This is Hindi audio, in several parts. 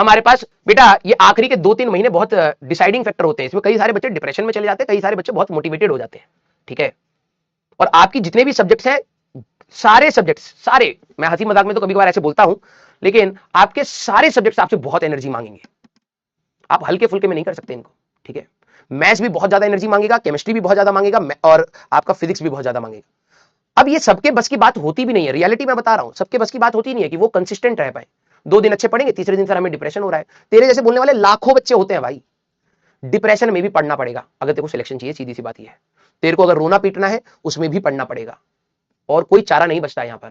हमारे पास बेटा ये आखिरी के 2-3 महीने बहुत डिसाइडिंग फैक्टर होते हैं। इसमें कई सारे बच्चे डिप्रेशन में चले जाते हैं, कई सारे बच्चे बहुत मोटिवेटेड हो जाते हैं, ठीक है। और आपकी जितने भी सब्जेक्ट्स हैं, सारे सब्जेक्ट्स, सारे, मैं हंसी मजाक में तो कभी कभार ऐसे बोलता हूं, लेकिन आपके सारे सब्जेक्ट्स आपसे बहुत एनर्जी मांगेंगे। आप हल्के फुल्के में नहीं कर सकते इनको, ठीक है। मैथ्स भी बहुत ज्यादा एनर्जी मांगेगा, केमिस्ट्री भी बहुत ज्यादा मांगेगा, और आपका फिजिक्स भी बहुत ज्यादा मांगेगा। अब ये सबके बस की बात होती भी नहीं है, रियलिटी में बता रहा हूं, सबके बस की बात होती नहीं है कि वो कंसिस्टेंट रह पाए। 2 दिन अच्छे पढ़ेंगे, तीसरे दिन सर हमें डिप्रेशन हो रहा है। तेरे जैसे बोलने वाले लाखों बच्चे होते हैं भाई। डिप्रेशन में भी पढ़ना पड़ेगा अगर तेरे को सिलेक्शन चाहिए, सीधी सी बात ये है। तेरे को अगर रोना पीटना है उसमें भी पढ़ना पड़ेगा, और कोई चारा नहीं बचता है यहां पर,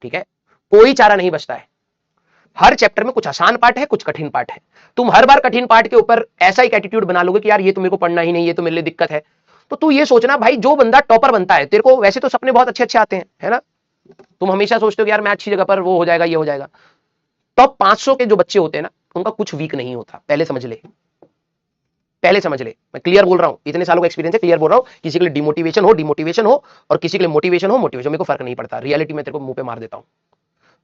ठीक है। कोई चारा नहीं बचता है। हर चैप्टर में कुछ आसान पार्ट है, कुछ कठिन पार्ट है। तुम हर बार कठिन पार्ट के ऊपर ऐसा एक एटीट्यूड बना लोगे कि यार ये तो मेरे को पढ़ना ही नहीं, ये तो मेरे लिए दिक्कत है। तो तू ये सोचना भाई, जो बंदा टॉपर बनता है, तेरे को वैसे तो सपने बहुत अच्छे अच्छे आते हैं, है ना। तुम हमेशा सोचते हो कि यार मैं अच्छी जगह पर, वो हो जाएगा, ये हो जाएगा। टॉप 500 के जो बच्चे होते हैं ना, उनका कुछ वीक नहीं होता, पहले समझ ले, पहले समझ ले। मैं क्लियर बोल रहा हूं, इतने सालों का एक्सपीरियंस है, क्लियर बोल रहा हूं। किसी के लिए डिमोटिवेशन हो और किसी के लिए मोटिवेशन हो, मेरे को फर्क नहीं पड़ता। रियलिटी में तेरे को मुंह पे मार देता हूं।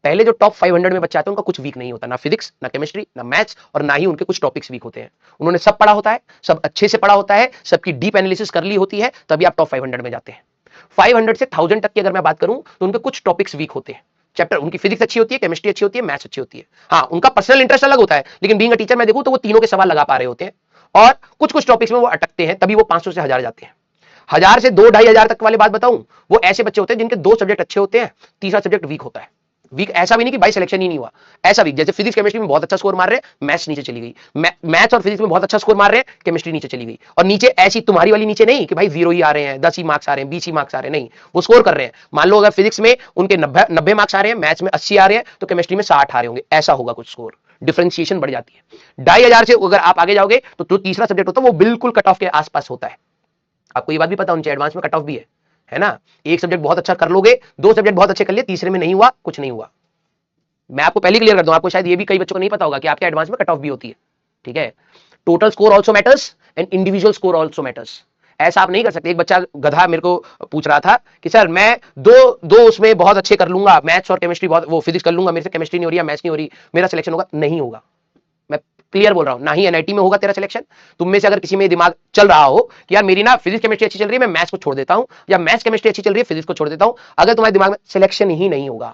पहले जो टॉप 500 में बच्चे आते हैं उनका कुछ वीक नहीं होता, ना फिजिक्स, ना केमिस्ट्री, ना मैथ्स, और ना ही उनके कुछ टॉपिक्स वीक होते हैं। उन्होंने सब पढ़ा होता है, सब अच्छे से पढ़ा होता है, सबकी डीप एनालिसिस कर ली होती है, तभी आप टॉप 500 में जाते हैं। 500 से 1000 तक की अगर मैं बात करूं तो उनके कुछ टॉपिक्स वीक होते हैं। चैप्टर, उनकी फिजिक्स अच्छी होती है, केमिस्ट्री अच्छी होती है, मैथ्स अच्छी होती है। हाँ, उनका पर्सनल इंटरेस्ट अलग होता है, लेकिन बीइंग अ टीचर मैं देखूं तो वो तीनों के सवाल लगा पा रहे होते हैं। और कुछ कुछ टॉपिक्स में वो अटकते हैं, तभी वो 500 से 1000 जाते हैं। 1000 से 2-2500 तक वाली बात बताऊं, वो ऐसे बच्चे होते हैं जिनके 2 सब्जेक्ट अच्छे होते हैं, तीसरा सब्जेक्ट वीक होता है। वीक ऐसा भी नहीं कि भाई सिलेक्शन ही नहीं हुआ, ऐसा वीक जैसे फिजिक्स केमिस्ट्री में बहुत अच्छा स्कोर मार रहे हैं, मैथ्स नीचे चली गई, मैथ्स और फिजिक्स में बहुत अच्छा स्कोर मार रहे हैं, केमिस्ट्री नीचे चली गई। और नीचे ऐसी तुम्हारी वाली नीचे नहीं कि भाई 0 ही आ रहे हैं, 10 ही मार्क्स आ रहे हैं, 20 ही मार्क्स आ रहे हैं, नहीं, वो स्कोर कर रहे हैं। मान लो अगर फिजिक्स में उनके 90 मार्क्स आ रहे हैं, मैथ्स में 80 आ रहे हैं, तो केमिस्ट्री में 60 आ रहे होंगे, ऐसा होगा कुछ स्कोर। डिफरेंशिएशन बढ़ जाती है। 2500 से अगर आप आगे जाओगे तो जो तीसरा सब्जेक्ट होता है वो बिल्कुल कट ऑफ के आसपास होता है। आपको ये बात भी पता होनी चाहिए, एडवांस में कट ऑफ भी है ना। एक सब्जेक्ट बहुत अच्छा कर लोगे, 2 सब्जेक्ट बहुत अच्छे कर लिए, तीसरे में नहीं हुआ, कुछ नहीं हुआ। मैं आपको पहले क्लियर कर दूं, आपको शायद ये भी कई बच्चों को नहीं पता होगा कि आपके एडवांस में कट ऑफ भी होती है, ठीक है। Total score also matters and individual score also matters. ऐसा आप नहीं कर सकते। एक बच्चा गधा मेरे को पूछ रहा था कि सर मैं दो उसमें बहुत अच्छे कर लूंगा, मैथ्स और केमिस्ट्री बहुत, वो फिजिक्स कर लूंगा, मेरे से केमिस्ट्री नहीं हो रही है, मैथ्स नहीं हो रही, मेरा सिलेक्शन होगा? नहीं होगा। मैं क्लियर बोल रहा हूं, ना ही एनआईटी में होगा तेरा सिलेक्शन। तुम में से अगर किसी में दिमाग चल रहा हो कि यार मेरी ना फिजिक्स केमिस्ट्री अच्छी चल रही है, मैं मैथ्स को छोड़ देता हूं, या मैथ्स केमिस्ट्री अच्छी चल रही है, फिजिक्स को छोड़ देता हूं, अगर तुम्हारे दिमाग में सिलेक्शन ही नहीं होगा।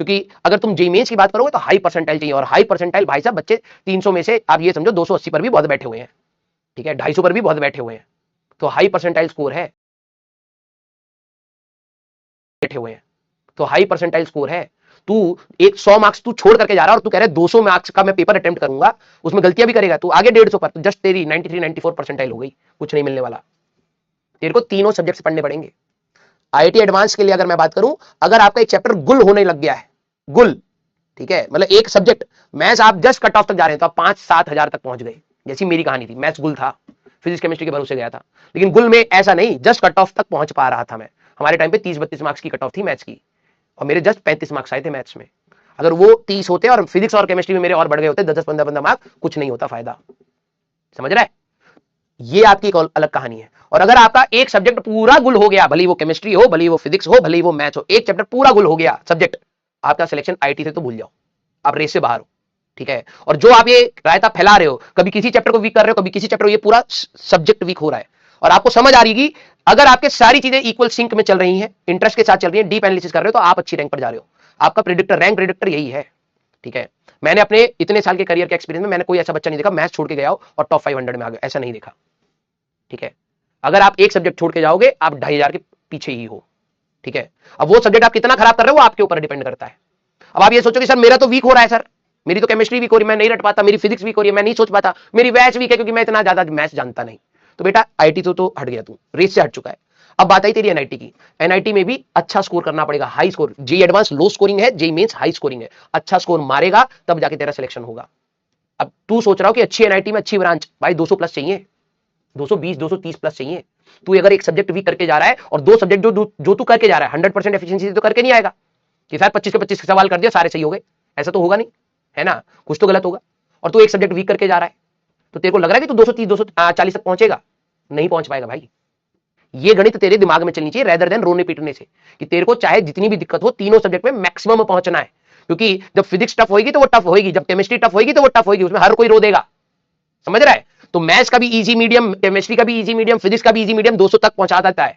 क्योंकि अगर तुम जेई मेंस की बात करोगे तो हाई परसेंटाइल चाहिए, और हाई परसेंटाइल भाई साहब बच्चे 300 में से आप ये समझो 280 पर भी बहुत बैठे हुए हैं, ठीक है, 250 पर भी बहुत बैठे हुए हैं। तो हाई परसेंटाइल स्कोर है, बैठे हुए हैं, तो हाई परसेंटाइल स्कोर है। तू एक 100 मार्क्स तू छोड़ करके जा रहा है और तू कह रहा है 200 मार्क्स का मैं पेपर अटेम्प्ट करूंगा, उसमें गलतियां भी करेगा तू, आगे 150 पर, तो जस्ट तेरी 93-94 परसेंटाइल हो गई, कुछ नहीं मिलने वाला। तेरे को तीनों सब्जेक्ट्स पढ़ने पड़ेंगे। आईआईटी एडवांस के लिए अगर मैं बात करूं, अगर आपका एक चैप्टर गुल होने लग गया है, गुल, ठीक है, मतलब एक सब्जेक्ट मैथ्स आप जस्ट कट ऑफ तक जा रहे हैं, तो आप 5-7 हजार तक पहुंच गए। जैसी मेरी कहानी थी, मैथ्स गुल था, फिजिक्स केमिस्ट्री के भरोसे गया था, लेकिन गुल में ऐसा नहीं, जस्ट कट ऑफ तक पहुंच पा रहा था मैं। हमारे टाइम पे 30-32 मार्क्स की कट ऑफ थी मैथ्स की, और मेरे जस्ट 35 मार्क्स आए थे मैथ्स में। अगर वो 30 होते और फिजिक्स और केमिस्ट्री में मेरे और बढ़ गए होते 10-10, 15-15 मार्क्स, कुछ नहीं होता फायदा। समझ रहा है? ये आपकी एक अलग कहानी है। और अगर आपका एक सब्जेक्ट पूरा गुल हो गया, भले वो केमिस्ट्री हो, भले वो फिजिक्स हो, भले वो मैथ्स हो, एक चैप्टर पूरा गुल हो गया सब्जेक्ट, आपका सिलेक्शन आईटी से तो भूल जाओ, आप रेस से बाहर हो, ठीक है। और जो आप ये रायता फैला रहे हो, कभी किसी चैप्टर को वीक कर रहे हो, कभी किसी चैप्टर को, ये पूरा सब्जेक्ट वीक हो रहा है, और आपको समझ आ रही है कि अगर आपके सारी चीजें इक्वल सिंक में चल रही हैं, इंटरेस्ट के साथ चल रही हैं, डीप एनालिसिस कर रहे हो, तो आप अच्छी रैंक पर जा रहे हो। आपका प्रेडिक्टर, रैंक प्रेडिक्टर यही है, ठीक है। मैंने अपने इतने साल के करियर के एक्सपीरियंस में मैंने कोई ऐसा बच्चा नहीं देखा मैथ्स छोड़ के गया हो और टॉप 500 में आ गया, ऐसा नहीं देखा, ठीक है। अगर आप एक सब्जेक्ट छोड़ के जाओगे, आप 2500 के पीछे ही हो, ठीक है। अब वो सब्जेक्ट आप कितना खराब कर रहे हो वो आपके ऊपर डिपेंड करता है। अब आप ये सोचो कि सर मेरा तो वीक हो रहा है, सर मेरी तो केमिस्ट्री वीक हो रही है, मैं नहीं रट पाता, मेरी फिजिक्स वीक हो रही है, मैं नहीं सोच पाता, मेरी मैथ्स वीक है क्योंकि मैं इतना ज्यादा मैथ्स जानता नहीं। तो बेटा आईटी तो हट गया, तू रेस से हट चुका है। अब बात आई तेरी एनआईटी की। एनआईटी में भी अच्छा स्कोर करना पड़ेगा, high score. JEE advance low scoring है, जेई मेंस हाई स्कोरिंग है। अच्छा स्कोर मारेगा तब जाके तेरा सिलेक्शन होगा। अब तू सोच रहा हो कि अच्छी एनआईटी में अच्छी ब्रांच, भाई 200 प्लस चाहिए, 220 230 प्लस चाहिए। तू अगर एक सब्जेक्ट वीक करके जा रहा है और 2 सब्जेक्ट जो तू करके जा रहा है 100% एफिशिएंसी तो करके नहीं आएगा कि सर 25 के 25 सवाल कर दिया सारे सही हो गए, ऐसा तो होगा नहीं, है ना, कुछ तो गलत होगा। और तू एक सब्जेक्ट वीक करके जा रहा है, तो तेरे को लग रहा है कि तू 230 240 तक पहुंचेगा, नहीं पहुंच पाएगा भाई। ये गणित तेरे दिमाग में चलनी चाहिए रेदर देन रोने पीटने से, कि तेरे को चाहे जितनी भी दिक्कत हो, तीनों सब्जेक्ट में मैक्सिमम पहुंचना है। क्योंकि जब फिजिक्स टफ होगी तो वो टफ होगी, जब केमिस्ट्री टफ होगी तो वो टफ होगी, उसमें हर कोई रो देगा, समझ रहा है? तो मैथ्स का भी इजी मीडियम, केमिस्ट्री का भी इजी मीडियम, फिजिक्स का भी इजी मीडियम 200 तक पहुंचा देता है।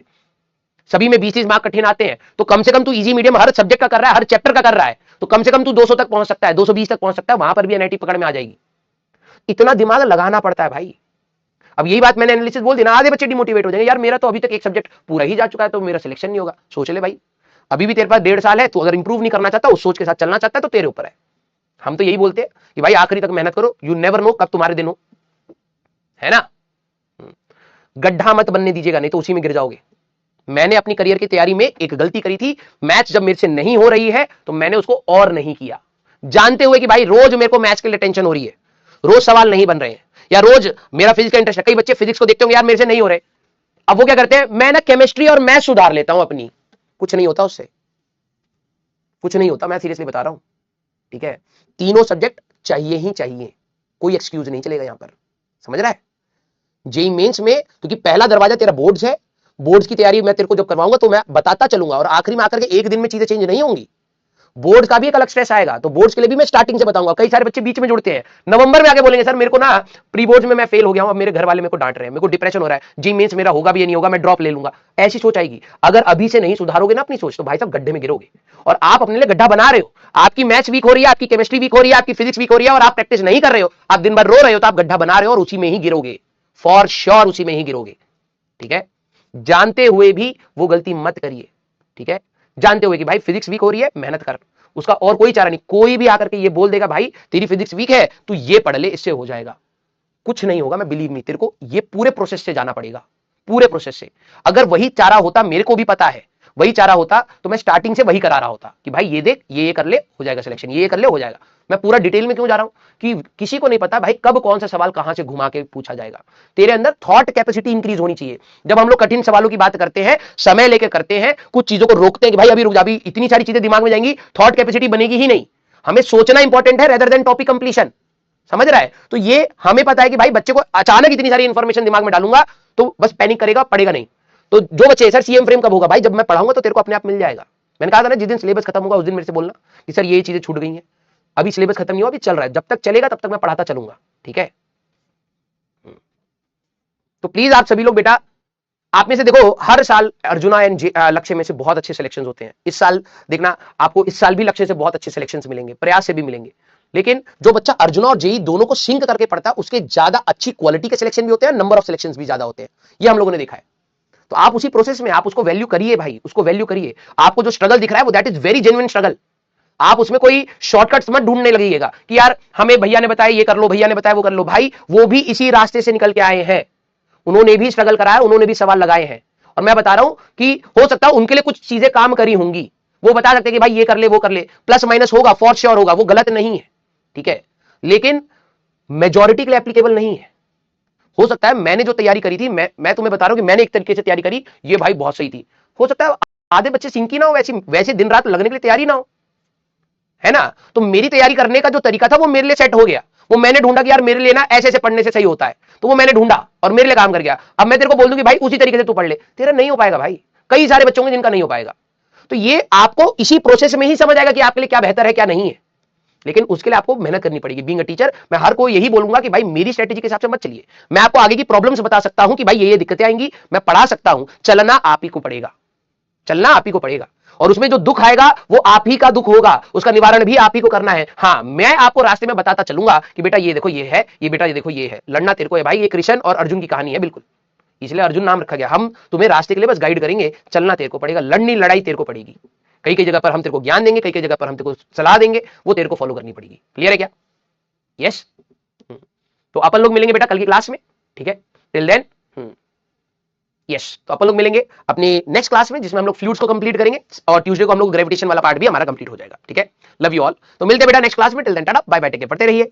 सभी में 20 मार्क कठिन आते हैं, तो कम से कम तू इजी मीडियम हर सब्जेक्ट का कर रहा है, हर चैप्टर का कर रहा है, तो कम से कम तू 200 तक पहुंच सकता है, 220 तक पहुंच सकता है, वहां पर भी एनआईटी पकड़ में आ जाएगी। इतना दिमाग लगाना पड़ता है भाई। अब यही बात मैंने एनालिसिस बोल दी ना, आधे बच्चे डिमोटिवेट हो जाएंगे, यार मेरा तो अभी तक एक सब्जेक्ट पूरा ही जा चुका है तो मेरा सिलेक्शन नहीं होगा। सोच ले भाई, अभी भी तेरे पास 1.5 साल है, तू अगर इंप्रूव नहीं करना चाहता, उस सोच के साथ चलना चाहता है तो तेरे ऊपर है। हम तो यही बोलते हैं कि भाई आखिरी तक मेहनत करो, यू नेवर नो कब तुम्हारे दिन हो, है ना? गड्ढा मत बनने दीजिएगा, नहीं तो उसी में गिर जाओगे। मैंने अपनी करियर की तैयारी में एक गलती करी थी, मैथ्स जब मेरे से नहीं हो रही है तो मैंने उसको और नहीं किया, जानते हुए कि भाई रोज मेरे को मैथ्स के लिए टेंशन हो रही है, रोज सवाल नहीं बन रहे हैं, या रोज मेरा फिजिक्स का इंटरेस्ट है। कई बच्चे फिजिक्स को देखते होंगे, यार मेरे से नहीं हो रहे, अब वो क्या करते हैं, मैं ना केमिस्ट्री और मैथ्स सुधार लेता हूं अपनी। कुछ नहीं होता उससे, कुछ नहीं होता, मैं सीरियसली बता रहा हूं, ठीक है? तीनों सब्जेक्ट चाहिए ही चाहिए, कोई एक्सक्यूज नहीं चलेगा यहां पर, समझ रहा है? जेई मेंस में क्योंकि पहला दरवाजा तेरा बोर्ड्स है, बोर्ड्स की तैयारी मैं तेरे को जब करवाऊंगा तो मैं बताता चलूंगा, और आखिरी में आकर के एक दिन में चीजें चेंज नहीं होंगी, बोर्ड का भी एक अलग स्ट्रेस आएगा, तो बोर्ड्स के लिए भी मैं स्टार्टिंग से बताऊंगा। कई सारे बच्चे बीच में जुड़ते हैं, नवंबर में आके बोलेंगे सर मेरे को ना प्री बोर्ड्स में मैं फेल हो गया हूं, अब मेरे घर वाले मेरे को डांट रहे हैं, मेरे को डिप्रेशन हो रहा है, जी मेंस मेरा होगा भी या नहीं होगा, मैं ड्रॉप ले लूंगा, ऐसी सोच आएगी। अगर अभी से नहीं सुधारोगे ना अपनी सोच, तो भाई साहब गड्ढे में गिरोगे, और आप अपने लिए गड्ढा बना रहे हो। आपकी मैथ्स वीक हो रही है, आपकी केमिस्ट्री वीक हो रही है, आपकी फिजिक्स वीक हो रही है, और आप प्रैक्टिस नहीं कर रहे हो, आप दिन भर रो रहे हो, तो आप गड्ढा बना रहे हो और उसी में ही गिरोगे, फॉर श्योर उसी में ही गिरोगे, ठीक है? जानते हुए भी वो गलती मत करिए, ठीक है? जानते हुए कि भाई फिजिक्स वीक हो रही है, मेहनत कर, उसका और कोई चारा नहीं। कोई भी आकर के ये बोल देगा भाई तेरी फिजिक्स वीक है, तू ये पढ़ ले, इससे हो जाएगा, कुछ नहीं होगा। मैं बिलीव मी, तेरे को ये पूरे प्रोसेस से जाना पड़ेगा, पूरे प्रोसेस से। अगर वही चारा होता, मेरे को भी पता है, वही चारा होता तो मैं स्टार्टिंग से वही करा रहा होता कि भाई ये देख, ये कर ले हो जाएगा सिलेक्शन, ये कर ले हो जाएगा। मैं पूरा डिटेल में क्यों जा रहा हूं कि किसी को नहीं पता भाई कब कौन सा सवाल कहां से घुमा के पूछा जाएगा। तेरे अंदर थॉट कैपेसिटी इंक्रीज होनी चाहिए। जब हम लोग कठिन सवालों की बात करते हैं, समय लेकर करते हैं, कुछ चीजों को रोकते हैं कि भाई अभी रुक जा, अभी इतनी सारी चीजें दिमाग में जाएंगी, थॉट कैपेसिटी बनेगी ही नहीं। हमें सोचना इंपॉर्टेंट है रेदर देन टॉपिक कंप्लीशन, समझ रहा है? तो ये हमें पता है कि भाई बच्चे को अचानक इतनी सारी इंफॉर्मेशन दिमाग में डालूंगा तो बस पैनिक करेगा, पढ़ेगा नहीं। तो जो बच्चे सर सीएम फ्रेम कब होगा, भाई जब मैं पढ़ाऊंगा तो तेरे को अपने आप मिल जाएगा। मैंने कहा था ना जिस दिन सिलेबस खत्म होगा उस दिन मेरे से बोलना कि सर ये चीजें छूट गई हैं। अभी सिलेबस खत्म नहीं हुआ, अभी चल रहा है, जब तक चलेगा तब तक मैं पढ़ाता चलूंगा, ठीक है? तो प्लीज आप सभी लोग बेटा, आप में से देखो हर साल अर्जुना एंड लक्ष्य में से बहुत अच्छे सिलेक्शंस होते हैं। इस साल देखना आपको, इस साल भी लक्ष्य से बहुत अच्छे सिलेक्शंस मिलेंगे, प्रयास से भी मिलेंगे। लेकिन जो बच्चा अर्जुना और जेई दोनों को सिंक करके पढ़ता है उसके ज्यादा अच्छी क्वालिटी के सिलेक्शन भी होते हैं, नंबर ऑफ सिलेक्शंस भी ज्यादा होते हैं, ये हम लोगों ने देखा है। तो आप उसी प्रोसेस में आप उसको वैल्यू करिए भाई, उसको वैल्यू करिए। आपको जो स्ट्रगल दिख रहा है वो that is very genuine struggle. आप उसमें कोई शॉर्टकट्स मत ढूंढने लगेगा कि यार हमें भैया ने बताया ये कर लो, भैया ने बताया वो कर लो। भाई वो भी इसी रास्ते से निकल के आए हैं, उन्होंने भी स्ट्रगल करा है, उन्होंने भी सवाल लगाए हैं। और मैं बता रहा हूं कि हो सकता है उनके लिए कुछ चीजें काम करी होंगी, वो बता सकते हैं कि भाई ये कर ले वो कर ले, प्लस माइनस होगा, फॉर श्योर होगा, वो गलत नहीं है, ठीक है? लेकिन मेजॉरिटी के लिए एप्लीकेबल नहीं है। हो सकता है मैंने जो तैयारी करी थी, मैं तुम्हें बता रहा हूं कि मैंने एक तरीके से तैयारी करी, ये भाई बहुत सही थी। हो सकता है आधे बच्चे सिंकी ना हो, वैसे दिन रात लगने के लिए तैयारी ना हो, है ना? तो मेरी तैयारी करने का जो तरीका था वो मेरे लिए सेट हो गया। वो मैंने ढूंढा कि यार मेरे लिए ना ऐसे ऐसे पढ़ने से सही होता है, तो वो मैंने ढूंढा और मेरे लिए काम कर गया। अब मैं तेरे को बोल दूं कि भाई उसी तरीके से तू पढ़ ले, तेरा नहीं हो पाएगा भाई। कई सारे बच्चों जिनका नहीं हो पाएगा। तो ये आपको इसी प्रोसेस में ही समझ आएगा कि आपके लिए क्या बेहतर है क्या नहीं है। लेकिन उसके लिए आपको मेहनत करनी पड़ेगी। बीइंग अ टीचर मैं हर कोई यही बोलूंगा कि भाई मेरी स्ट्रेटेजी के हिसाब से मत चलिए। मैं आपको आगे की प्रॉब्लम्स बता सकता हूं कि भाई ये दिक्कतें आएंगी, मैं पढ़ा सकता हूं, चलना आप ही को पड़ेगा, चलना आप ही को पड़ेगा। और उसमें जो दुख आएगा वो आप ही का दुख होगा, उसका निवारण भी आप ही को करना है। हाँ, मैं आपको रास्ते में बताता चलूंगा कि बेटा ये देखो ये है, ये बेटा ये देखो ये है। लड़ना तेरे को है भाई, ये कृष्ण और अर्जुन की कहानी है बिल्कुल, इसलिए अर्जुन नाम रखा गया। हम तुम्हें रास्ते के लिए बस गाइड करेंगे, चलना तेरे को पड़ेगा, लड़नी लड़ाई तेरे को पड़ेगी। कई कई जगह पर हम तेरे को ज्ञान देंगे, कई कई जगह पर हम तेरे को सलाह देंगे, वो तेरे को फॉलो करनी पड़ेगी। क्लियर है क्या? यस। तो अपन लोग मिलेंगे बेटा कल की क्लास में, ठीक है? टिल देन यस, तो अपन लोग मिलेंगे अपनी नेक्स्ट क्लास में जिसमें हम लोग फ्लूइड्स को कंप्लीट करेंगे, और ट्यूसडे को हम लोग ग्रेविटेशन वाला पार्ट भी हमारा कंप्लीट हो जाएगा, ठीक है? Love you all. तो मिलते हैं बेटा नेक्स्ट क्लास में। Till then tata bye bye, take care, पढ़ते रहिए।